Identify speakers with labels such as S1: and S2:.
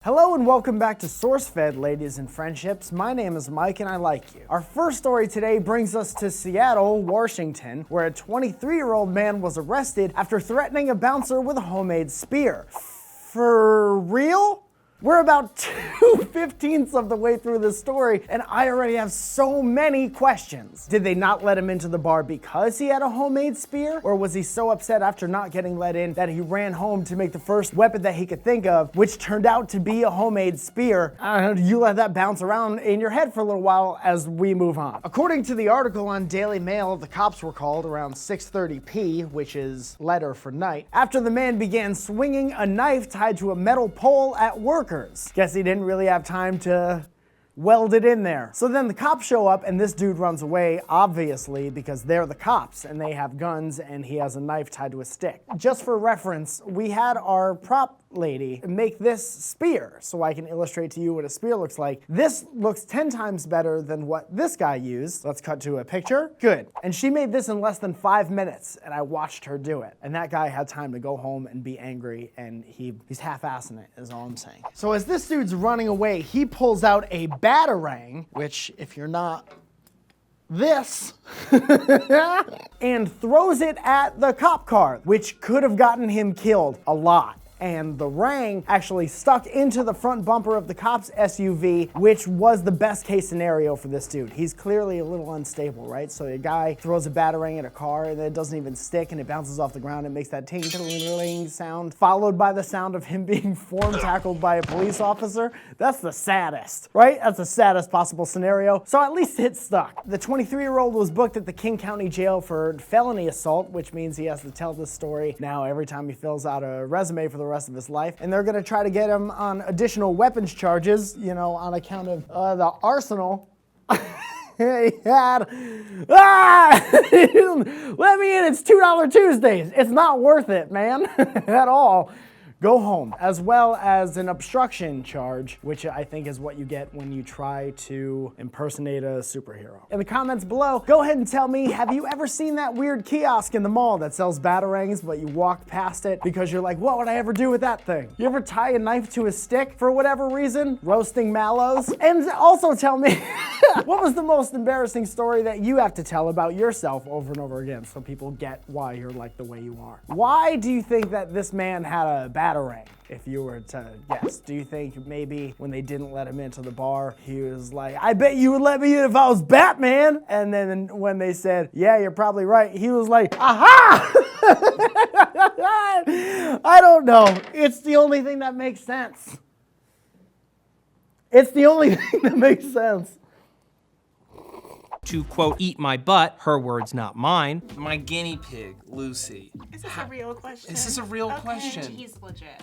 S1: Hello and welcome back to SourceFed, ladies and friendships. My name is Mike and I like you. Our first story today brings us to Seattle, Washington, where a 23-year-old man was arrested after threatening a bouncer with a homemade spear. For real? We're about 2/15 of the way through this story, and I already have so many questions. Did they not let him into the bar because he had a homemade spear? Or was he so upset after not getting let in that he ran home to make the first weapon that he could think of, which turned out to be a homemade spear? I don't know, you let that bounce around in your head for a little while as we move on. According to the article on Daily Mail, the cops were called around 6:30 p, which is letter for night, after the man began swinging a knife tied to a metal pole at work. Guess he didn't really have time to weld it in there. So then the cops show up and this dude runs away, obviously, because they're the cops and they have guns and he has a knife tied to a stick. Just for reference, we had our prop lady make this spear so I can illustrate to you what a spear looks like. This looks 10 times better than what this guy used. Let's cut to a picture. Good. And she made this in less than 5 minutes and I watched her do it. And that guy had time to go home and be angry and he's half-assing it is all I'm saying. So as this dude's running away, he pulls out a BATARANG, which if you're not this, and throws it at the cop car, which could have gotten him killed a lot. And the rang actually stuck into the front bumper of the cop's SUV, which was the best case scenario for this dude. He's clearly a little unstable, right? So a guy throws a batarang at a car and it doesn't even stick and it bounces off the ground and makes that ting-ting-ling sound, followed by the sound of him being form tackled by a police officer. That's the saddest, right? That's the saddest possible scenario. So at least it stuck. The 23-year-old was booked at the King County Jail for felony assault, which means he has to tell this story now every time he fills out a resume for the rest of his life, and they're gonna try to get him on additional weapons charges, you know, on account of the arsenal he had. Let me in, it's $2 Tuesdays. It's not worth it, man, at all. Go home, as well as an obstruction charge, which I think is what you get when you try to impersonate a superhero. In the comments below, go ahead and tell me, have you ever seen that weird kiosk in the mall that sells batarangs, but you walk past it because you're like, what would I ever do with that thing? You ever tie a knife to a stick for whatever reason? Roasting mallows? And also tell me, what was the most embarrassing story that you have to tell about yourself over and over again so people get why you're like the way you are? Why do you think that this man had a batarang, if you were to guess? Do you think maybe when they didn't let him into the bar, he was like, I bet you would let me in if I was Batman? And then when they said, yeah, you're probably right, he was like, aha! I don't know. It's the only thing that makes sense. It's the only thing that makes sense.
S2: To, quote, eat my butt, her words, not mine.
S3: My guinea pig, Lucy.
S4: Is this a real question?
S3: Is this a real
S4: Okay,
S3: question?
S4: he's legit.